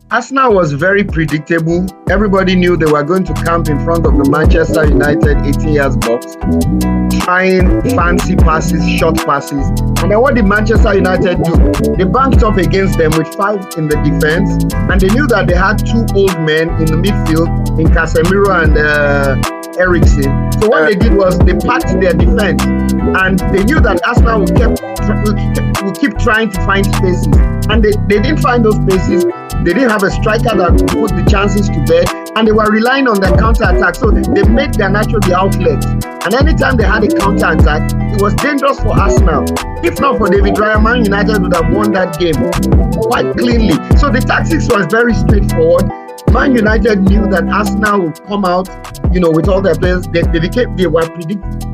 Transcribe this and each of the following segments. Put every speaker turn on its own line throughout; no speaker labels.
Arsenal was very predictable. Everybody knew they were going to camp in front of the Manchester United 18 years box, trying fancy passes, short passes. And then what did Manchester United do? They banked up against them with 5 in the defense, and they knew that they had 2 old men in the midfield, in Casemiro and Eriksen. So what they did was they packed their defense, and they knew that Arsenal would keep trying to find spaces, and they didn't find those spaces. They didn't have a striker that could put the chances to bed, and they were relying on their counter-attack. So they made Garnacho the outlet. And anytime they had a counter-attack, it was dangerous for Arsenal. If not for David Raya, Man United would have won that game quite cleanly. So the tactics was very straightforward. Man United knew that Arsenal would come out, with all their players. They were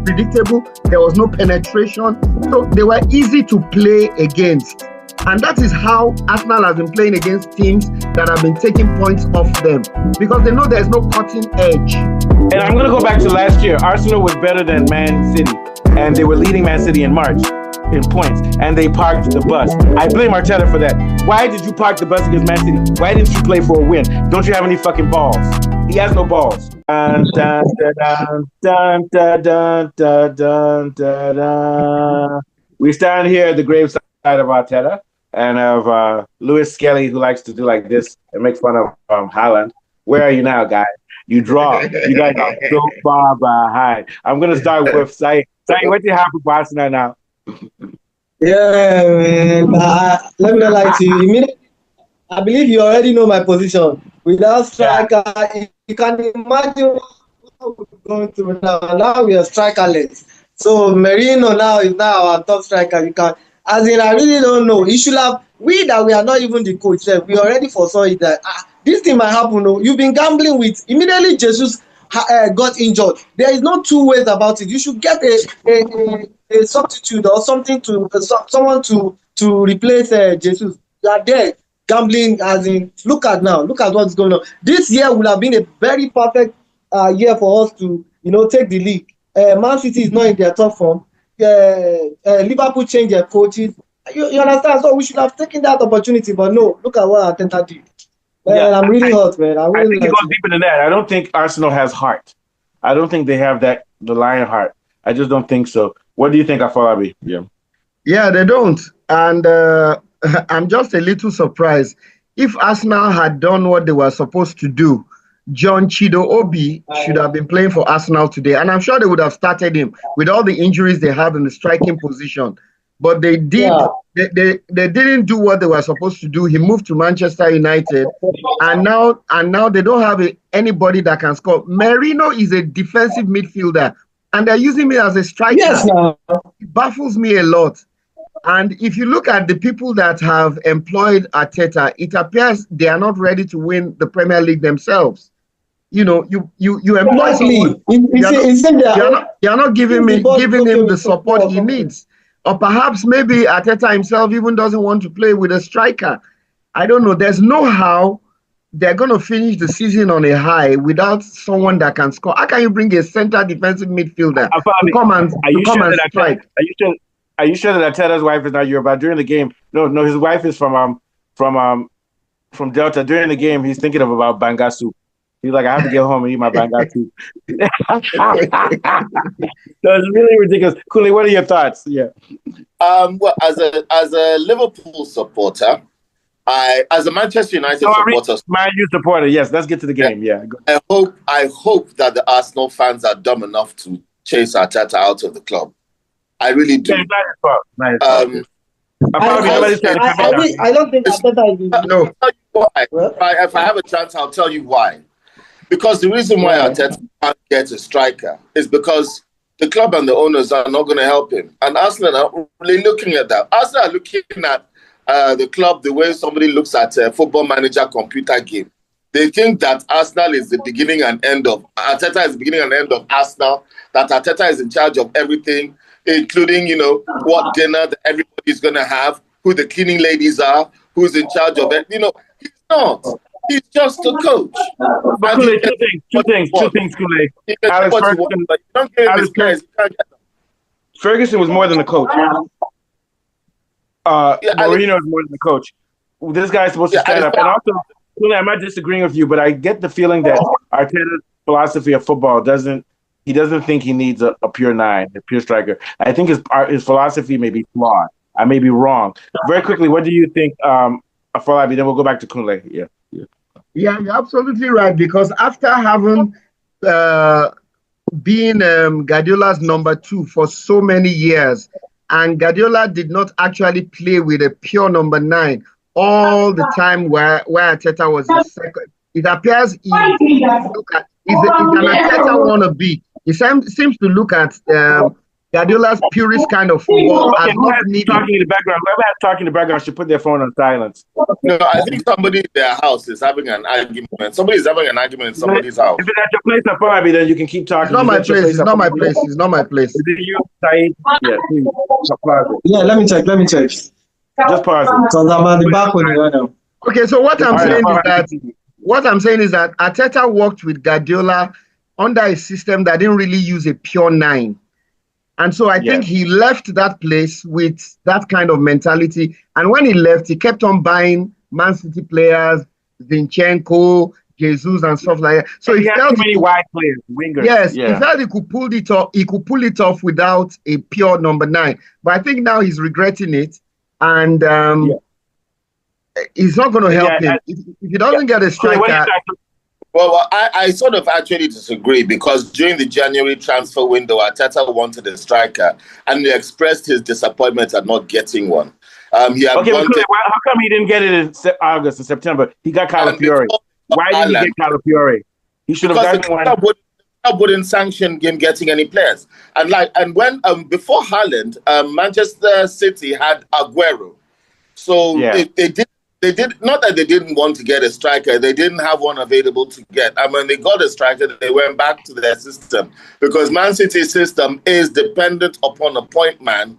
predictable. There was no penetration. So they were easy to play against. And that is how Arsenal has been playing against teams that have been taking points off them, because they know there's no cutting edge.
And I'm going to go back to last year. Arsenal was better than Man City, and they were leading Man City in March in points, and they parked the bus. I blame Arteta for that. Why did you park the bus against Man City? Why didn't you play for a win? Don't you have any fucking balls? He has no balls. Dun, dun, dun, dun, dun, dun, dun, dun, dun, dun. We stand here at the graveside of Arteta and of Lewis Skelly, who likes to do like this and make fun of Haaland. Where are you now, guys? You draw. You guys are so far behind. I'm going to start with Saeed. Saeed, what do you have for Barcelona now?
Yeah, man. Let me not lie to you. I believe you already know my position. Without striker, you can imagine what we're going through now. Now we are strikerless. So Merino now is our top striker. I really don't know. He should have. We are not even the coach. We already foresaw it that this thing might happen. No, you've been gambling with immediately. Jesus got injured. There is no 2 ways about it. You should get a substitute or something someone to replace Jesus. You are there gambling, look at what's going on. This year would have been a very perfect year for us to take the league. Man City is not in their top form. Liverpool changed their coaches. You understand? So we should have taken that opportunity, but no. Look at what Arteta did. I'm really hurt, man.
I think it goes deeper than that. I don't think Arsenal has heart. I don't think they have the lion heart. I just don't think so. What do you think, Afolabi?
Yeah, they don't. And I'm just a little surprised. If Arsenal had done what they were supposed to do, John Chido Obi should have been playing for Arsenal today. And I'm sure they would have started him with all the injuries they have in the striking position. But they did. Yeah. They didn't do what they were supposed to do. He moved to Manchester United, and now they don't have anybody that can score. Merino is a defensive midfielder, and they're using me as a striker.
Yes, no.
It baffles me a lot. And if you look at the people that have employed Arteta, it appears they are not ready to win the Premier League themselves. You employ someone. You're not giving him the support he needs. Or perhaps maybe Arteta himself even doesn't want to play with a striker. I don't know. There's no how they're going to finish the season on a high without someone that can score. How can you bring a center defensive midfielder to come and strike?
Are you sure that Arteta's wife is not Yoruba? During the game, no, his wife is from Delta. During the game, he's thinking about banga soup. He's like, I have to get home and eat my banga soup. So it's really ridiculous. Kule, what are your thoughts? Yeah.
Well, as a Liverpool supporter, as a Manchester United supporter,
Man U supporter, yes. Let's get to the game. Yeah.
I hope that the Arsenal fans are dumb enough to chase Arteta out of the club. I really do.
Yeah,
I don't think Arteta is.
No. If I have a chance, I'll tell you why. Because the reason why Arteta can't get a striker is because the club and the owners are not going to help him. And Arsenal are really looking at that. Arsenal are looking at the club the way somebody looks at a football manager computer game. They think that Arsenal is the beginning and end of Arteta is the beginning and end of Arsenal, that Arteta is in charge of everything, including, what dinner that everybody's going to have, who the cleaning ladies are, who's in charge of it. He's not. He's just a coach.
But two things, Kule. Ferguson was more than a coach. Mourinho is more than a coach. This guy is supposed to stand up. And also, I'm not disagreeing with you, but I get the feeling that Arteta's philosophy of football he doesn't think he needs a pure nine, a pure striker. I think his philosophy may be flawed. I may be wrong. Very quickly, what do you think, Afolabi? Then we'll go back to Kunle. Yeah,
you're absolutely right, because after having been Guardiola's number 2 for so many years, and Guardiola did not actually play with a pure number 9 all the time where Arteta was the second. It appears he's an Arteta wannabe. He seems to look at Guardiola's purest kind of football.
Okay, talking in the background. Whoever has talking in the background should put their phone on silence.
No, I think somebody in their house is having an argument. Somebody is having an argument in somebody's house.
If it's at your place, Afolabi, then you can keep talking.
It's not my place. It's not my place. It's not my place.
Is it you, Saeed? Yeah, please.
Yeah, let me check.
Just pause it.
Because I'm at the back with you right now.
Okay, so what I'm saying is that Arteta worked with Guardiola under a system that didn't really use a pure 9. And so I think he left that place with that kind of mentality. And when he left, he kept on buying Man City players, Zinchenko, Jesus, and stuff like that. So
he had too many wide players, wingers.
Yes, he felt he could pull it off. He could pull it off without a pure number 9. But I think now he's regretting it, and it's not going to help him if he doesn't get a striker.
Well, I sort of actually disagree, because during the January transfer window, Arteta wanted a striker, and he expressed his disappointment at not getting one. How come
he didn't get it in August and September? He got Calafiori. Why didn't he get Calafiori? He should have gotten one.
Wouldn't sanction him getting any players. And when before Haaland, Manchester City had Aguero. So they did not that they didn't want to get a striker, they didn't have one available to get. And when they got a striker, they went back to their system, because Man City's system is dependent upon a point man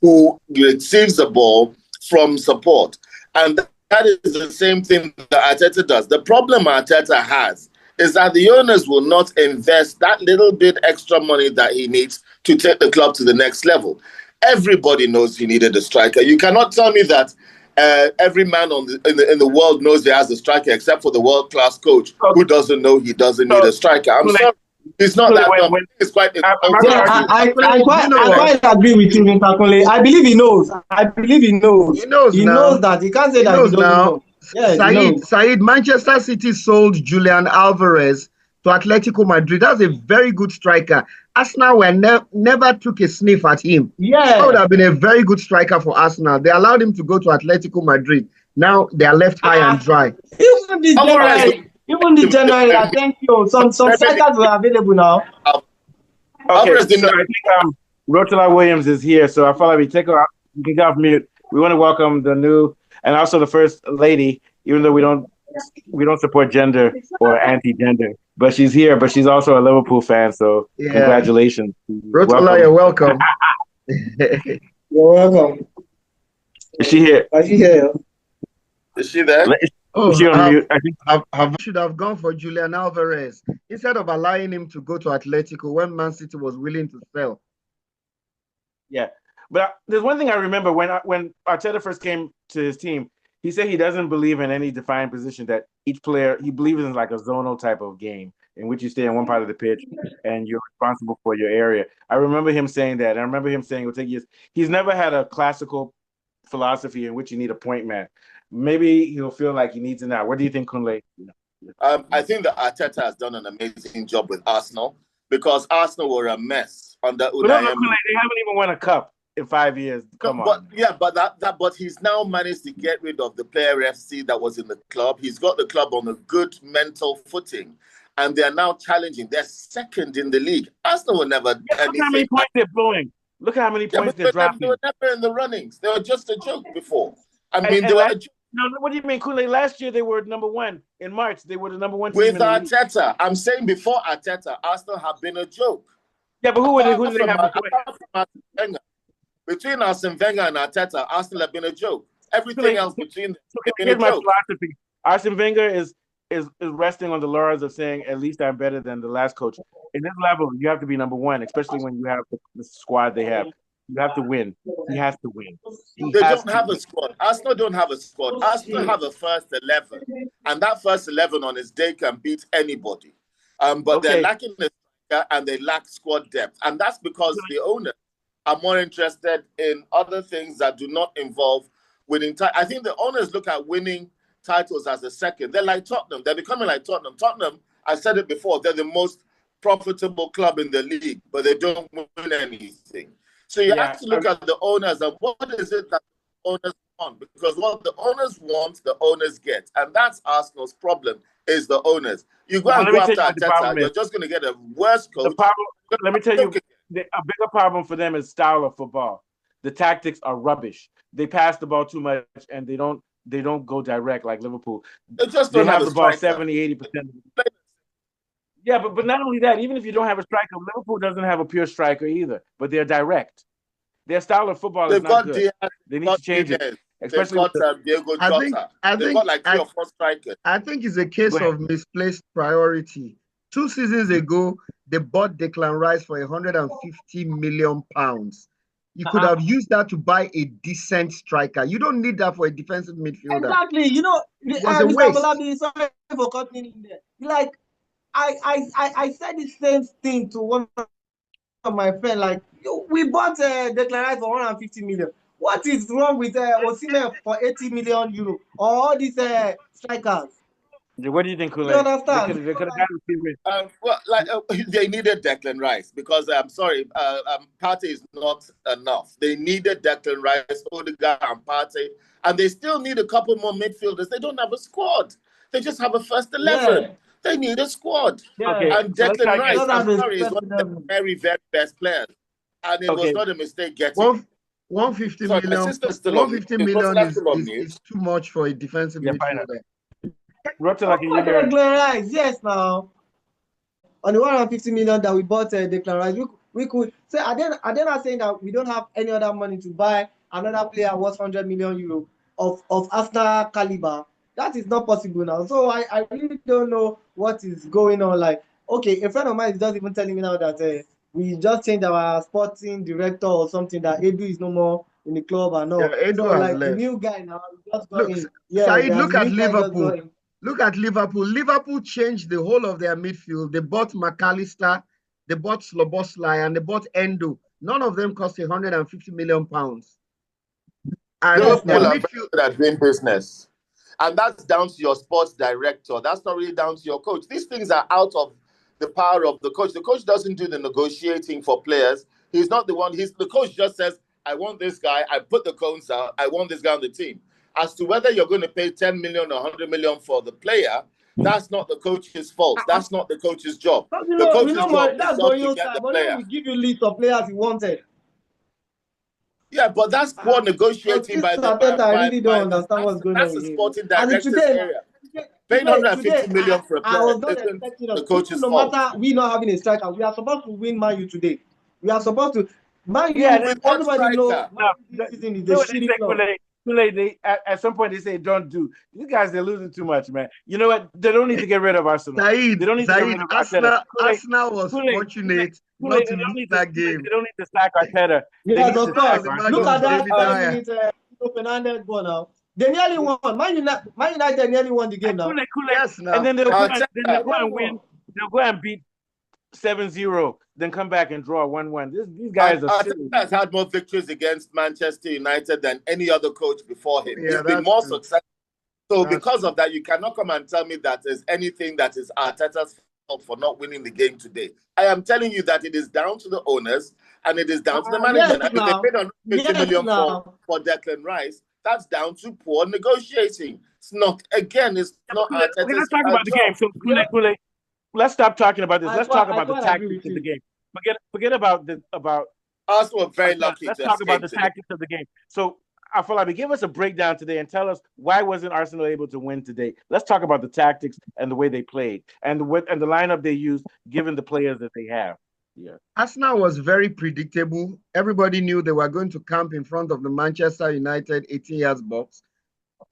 who receives the ball from support. And that is the same thing that Arteta does. The problem Arteta has is that the owners will not invest that little bit extra money that he needs to take the club to the next level. Everybody knows he needed a striker. You cannot tell me that every man in the world knows he has a striker, except for the world-class coach who doesn't know he doesn't need a striker. I'm sorry. It's not that dumb. It's quite...
I quite agree with you, Mr. Kunle. I believe he knows. He knows that. He can't say that he doesn't know. Yeah,
Saeed, Manchester City sold Julian Alvarez to Atletico Madrid. That's a very good striker. Arsenal never took a sniff at him.
Yeah.
That would have been a very good striker for Arsenal. They allowed him to go to Atletico Madrid. Now they are left high and dry.
Even the January, thank you. Some strikers were available now.
Okay, so I think Rotala Williams is here, so I follow me. You can get off mute. We want to welcome the new and also the first lady, even though we don't support gender or anti-gender. But she's here, but she's also a Liverpool fan, so congratulations.
Rotala, you're welcome.
You're welcome.
Is she here?
Is she here?
Is she there?
Is she on mute? I think
should have gone for Julian Alvarez instead of allowing him to go to Atletico when Man City was willing to sell.
Yeah, but there's one thing I remember when Arteta first came to his team. He said he doesn't believe in any defined position, that each player, he believes in like a zonal type of game in which you stay in one part of the pitch and you're responsible for your area. I remember him saying that. I remember him saying it will take years. He's never had a classical philosophy in which you need a point man. Maybe he'll feel like he needs it now. What do you think, Kunle?
I think that Arteta has done an amazing job with Arsenal, because Arsenal were a mess under Unai Emery.
They haven't even won a cup in 5 years. Come on.
But he's now managed to get rid of the player FC that was in the club. He's got the club on a good mental footing, and they're now challenging. They're second in the league. Arsenal will never.
Look how many points they're blowing. Look how many points they're dropping.
They were never in the runnings. They were just a joke before. They were.
No, what do you mean, Kunle? Last year they were number 1 in March. They were the number 1 team
with Arteta. I'm saying before Arteta, Arsenal have been a joke.
Yeah, but who did they have before?
Between Arsene Wenger and Arteta, Arsenal have been a joke. Everything else between them has been a
my
joke.
philosophy. Arsene Wenger is resting on the laurels of saying, at least I'm better than the last coach. In this level, you have to be number 1, especially when you have the squad they have. You have to win. He has to win.
They don't have a squad. Arsenal don't have a squad. Arsenal have a first 11, and that first 11 on his day can beat anybody. But they're lacking the striker and they lack squad depth, and that's because the owners are more interested in other things that do not involve winning. I think the owners look at winning titles as a second. They're like Tottenham. They're becoming like Tottenham. Tottenham, I said it before, they're the most profitable club in the league, but they don't win anything. So you have to look at the owners and what is it that the owners want? Because what the owners want, the owners get. And that's Arsenal's problem, is the owners. You go and go after Arteta, you're just going to get a worse coach.
Let me tell you, a bigger problem for them is style of football. The tactics are rubbish. They pass the ball too much and they don't go direct like Liverpool.
They just don't have
the ball 70-80%. Yeah, but not only that, even if you don't have a striker, Liverpool doesn't have a pure striker either, but they're direct. Their style of football is not good. They need to change it. Especially with
Diego Jota. They've got like 3 or 4 strikers.
I think it's a case of misplaced priority. 2 seasons ago, they bought Declan Rice for £150 million. You could have used that to buy a decent striker. You don't need that for a defensive midfielder.
Exactly. You know, sorry for cutting in there. Like, I said the same thing to one of my friends. Like, we bought Declan Rice for 150 million. What is wrong with Osimhen for 80 million euro? Or all these strikers?
What do you think, Kule?
You understand?
They could have
they needed Declan Rice because I'm sorry, Partey is not enough. They needed Declan Rice, Odegaard, and Partey, and they still need a couple more midfielders. They don't have a squad. They just have a first 11. Yeah. They need a squad. Yeah. And Declan Rice, I'm sorry, is one of the very, very best players, and it was not a mistake getting.
150 million is too much for a defensive midfielder.
Declan Rice, yes, now on the 150 million that we bought Declan Rice, we could say. Are they not saying that we don't have any other money to buy another player worth 100 million euro of Arsenal caliber? That is not possible now. So I really don't know what is going on. Like, okay, a friend of mine is just even telling me now that we just changed our sporting director or something, that Edu is no more in the club and all.
Yeah,
so like left. The new guy now just got in. Yeah,
Said, look at Liverpool. Look at Liverpool. Liverpool changed the whole of their midfield. They bought McAllister, they bought Szoboszlai, and they bought Endo. None of them cost £150 million. And
Liverpool are better at doing business. And that's down to your sports director. That's not really down to your coach. These things are out of the power of the coach. The coach doesn't do the negotiating for players. He's not the one. The coach just says, I want this guy. I put the cones out. I want this guy on the team. As to whether you're going to pay 10 million or 100 million for the player, that's not the coach's fault. That's not the coach's job. The coach's job is to get the player.
We give you a list of players you wanted.
Yeah, but that's poor negotiating by the.
I really don't understand what's going on.
That's the sporting director's area. Paying 150 million for a player isn't the coach's fault.
No matter we not having a striker, we are supposed to win Man U today. We are supposed to. Man U, everybody knows this season is a shitty club.
At some point they say don't do. These guys, they're losing too much, man. You know what? They don't need to get rid of Arsenal. They don't need to get rid of Arteta.
Arsenal was fortunate not to lose that game.
They don't need to sack Arteta.
Yes, of course. Look at that. Fernandes goal now. They nearly won. Man United nearly won the game now.
Yes, now.
And then they'll go and win. They'll go and beat 7-0, then come back and draw 1-1. These guys are silly.
Arteta has had more victories against Manchester United than any other coach before him. He's been more successful. So because of that, you cannot come and tell me that there's anything that is Arteta's fault for not winning the game today. I am telling you that it is down to the owners and it is down to the management. And if they paid $150 million for Declan Rice, that's down to poor negotiating. It's not Arteta's
Let's talk about the game. So, Kule, let's stop talking about this. Let's talk about the tactics of the game. Forget about
Arsenal were very lucky.
Let's talk about the tactics of the game. So, Afolabi, give us a breakdown today and tell us why wasn't Arsenal able to win today. Let's talk about the tactics and the way they played and the lineup they used, given the players that they have. Yeah,
Arsenal was very predictable. Everybody knew they were going to camp in front of the Manchester United 18 yards box,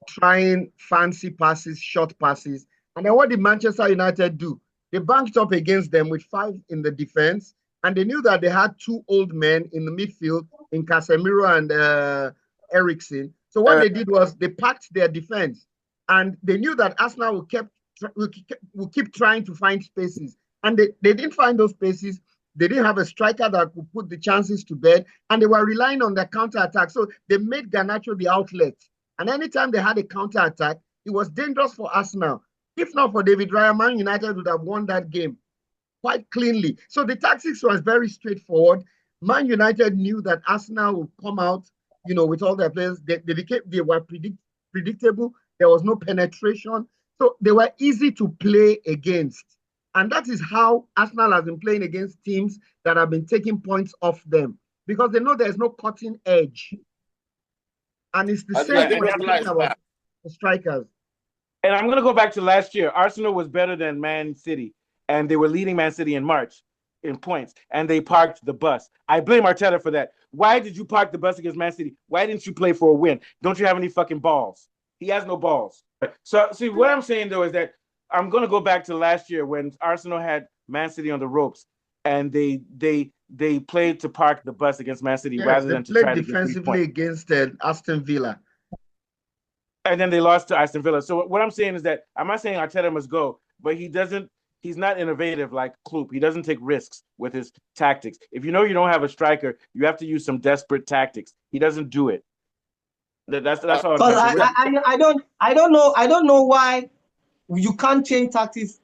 trying fancy passes, short passes. And then what did Manchester United do? They banked up against them with 5 in the defense. and they knew that they had two old men in the midfield in Casemiro and Eriksen. So what they did was they packed their defense, and they knew that Arsenal will keep trying to find spaces, and they didn't find those spaces. They didn't have a striker that could put the chances to bed, and they were relying on their counter-attack. So they made Garnacho the outlet. And anytime they had a counter-attack, it was dangerous for Arsenal. If not for David Raya, Man United would have won that game quite cleanly. So the tactics was very straightforward. Man United knew that Arsenal would come out, with all their players. They were predictable. There was no penetration. So they were easy to play against. And that is how Arsenal has been playing against teams that have been taking points off them, because they know there's no cutting edge. And it's the same thing about the strikers.
And I'm going to go back to last year. Arsenal was better than Man City, and they were leading Man City in March in points, and they parked the bus. I blame Arteta for that. Why did you park the bus against Man City? Why didn't you play for a win? Don't you have any fucking balls? He has no balls. So, see, what I'm saying, though, is that I'm going to go back to last year when Arsenal had Man City on the ropes, and they played to park the bus against Man City rather than to try to
defensively against Aston Villa.
And then they lost to Aston Villa. So what I'm saying is that I'm not saying Arteta must go, but he's not innovative like Klopp. He doesn't take risks with his tactics. If you know you don't have a striker, you have to use some desperate tactics. He doesn't do it. That's all.
I don't know why you can't change tactics,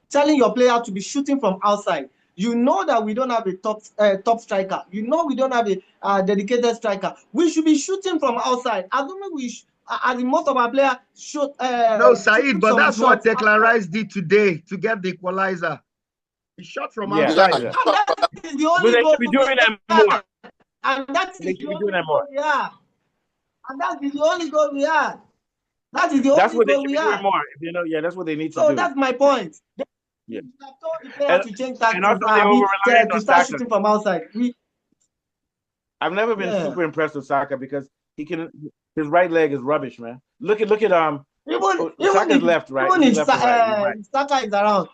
telling your player to be shooting from outside. You know that we don't have a top striker. You know we don't have a dedicated striker. We should be shooting from outside. I don't know as most of our players shoot.
No, Saeed, but that's what Declan Rice did today to get the equalizer. He shot from outside.
Yeah.
And that is the only goal.
Be doing that more.
And that's
they should be doing that more.
Yeah. And that's the only goal we had. That is the only goal we had. That's what they should be doing
more. That's what they need to do.
So that's my point.
Yeah.
They have told the player to change tactics
to
start shooting from outside.
I've never been super impressed with Saka because his right leg is rubbish, man. Look at Saka's left, right?
Even if Saka is around,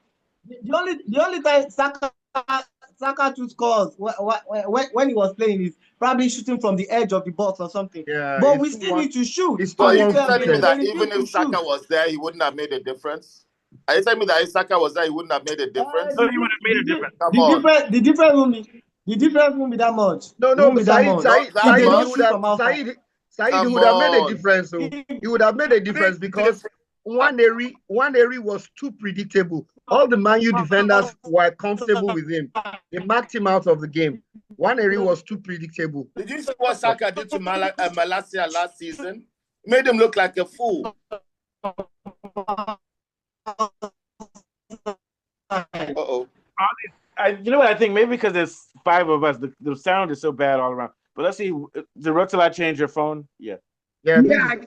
the only time Saka took scores when he was playing is probably shooting from the edge of the box or something.
Yeah,
but we still need to shoot.
But you telling me that even if Saka was there, he wouldn't have made a difference? Are you telling me that if Saka was there, he wouldn't have made a difference?
No, he would have made a difference.
The difference won't be that much.
No, Saeed would have made a difference. So he would have made a difference because Nwaneri was too predictable. All the Man U defenders were comfortable with him. They marked him out of the game. Nwaneri was too predictable.
Did you see what Saka did to Malacia last season? Made him look like a fool. Uh-oh.
You know what I think? Maybe because there's 5 of us, the sound is so bad all around. But let's see. Did Rotala change your phone? Yeah.
Yeah,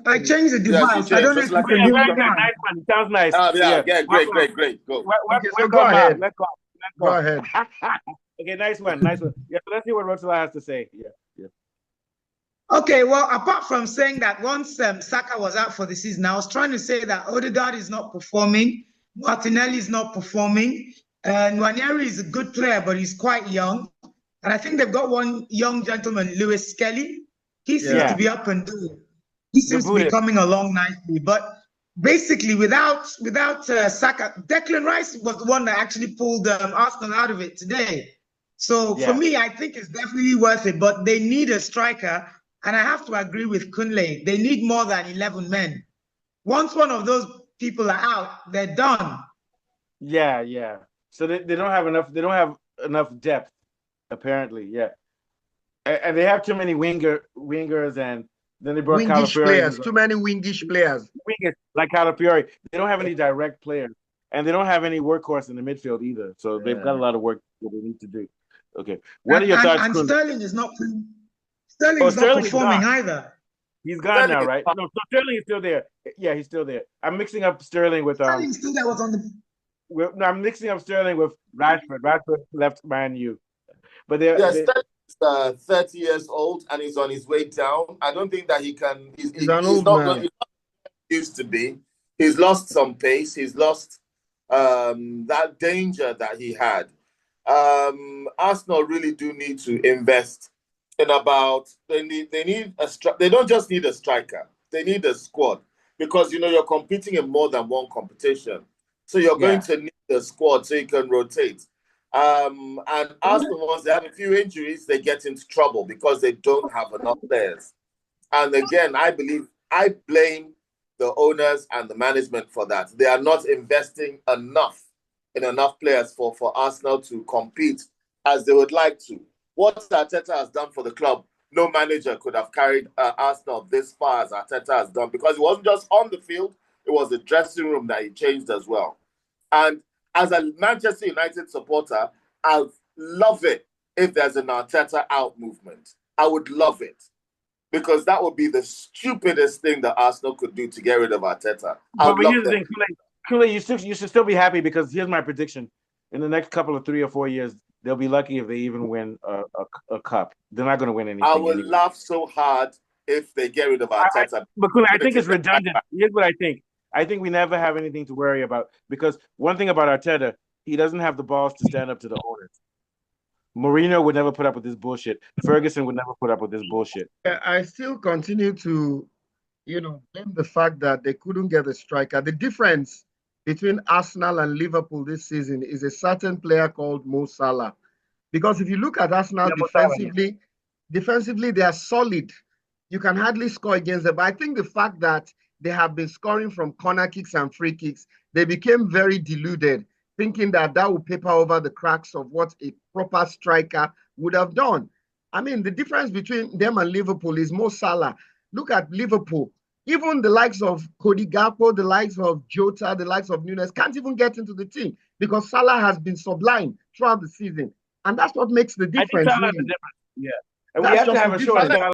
I changed the device. I don't know if you can hear me.
Nice one. It sounds nice.
Great. Go.
So go ahead. Go ahead.
Okay, nice one. Yeah, so let's see what Rotala has to say. Yeah.
Okay, well, apart from saying that once Saka was out for the season, I was trying to say that Odegaard is not performing, Martinelli is not performing, and Nwaneri is a good player, but he's quite young. And I think they've got one young gentleman, Lewis Skelly. He seems to be up and doing. He seems to be coming along nicely. But basically, without Saka, Declan Rice was the one that actually pulled Arsenal out of it today. So for me, I think it's definitely worth it. But they need a striker. And I have to agree with Kunle. They need more than 11 men. Once one of those people are out, they're done.
Yeah. So they don't have enough. They don't have enough depth, apparently. Yeah, and they have too many wingers, and then they brought
players. Too many wingish players.
Wingers like Calafiori. They don't have any direct players, and they don't have any workhorse in the midfield either. So they've got a lot of work that they need to do. Okay, what are your thoughts?
And Sterling is not. Sterling's not performing either.
He's gone now, right? No, so Sterling is still there. Yeah, he's still there. I'm mixing up Sterling with
Sterling still there was on the.
I'm mixing up Sterling with Rashford. Rashford left Man U, but
Sterling's 30 years old and he's on his way down. I don't think that he can. He's not going to used to be. He's lost some pace. He's lost that danger that he had. Arsenal really do need to invest in about they don't just need a striker, they need a squad, because you're competing in more than one competition, so you're going to need a squad so you can rotate. And Arsenal, once they have a few injuries, they get into trouble because they don't have enough players. And again, I blame the owners and the management for that. They are not investing enough players for Arsenal to compete as they would like to. What Arteta has done for the club, no manager could have carried Arsenal this far as Arteta has done, because it wasn't just on the field, it was the dressing room that he changed as well. And as a Manchester United supporter, I'd love it if there's an Arteta out movement. I would love it, because that would be the stupidest thing that Arsenal could do to get rid of Arteta.
But here's the thing, Kule, you should still be happy, because here's my prediction. In the next couple of 3 or 4 years, they'll be lucky if they even win a cup. They're not going to win anything.
I would laugh so hard if they get rid of Arteta.
But Kule, I think it's redundant. Here's what I think. I think we never have anything to worry about, because one thing about Arteta, he doesn't have the balls to stand up to the owners. Mourinho would never put up with this bullshit. Ferguson would never put up with this bullshit.
I still continue to, blame the fact that they couldn't get a striker. The difference between Arsenal and Liverpool this season is a certain player called Mo Salah. Because if you look at Arsenal defensively, they are solid. You can hardly score against them. But I think the fact that they have been scoring from corner kicks and free kicks, they became very deluded, thinking that would paper over the cracks of what a proper striker would have done. I mean, the difference between them and Liverpool is Mo Salah. Look at Liverpool. Even the likes of Cody Gakpo, the likes of Jota, the likes of Nunes can't even get into the team, because Salah has been sublime throughout the season. And that's what makes the difference.
I think Salah's the difference. Yeah. And we have to have a short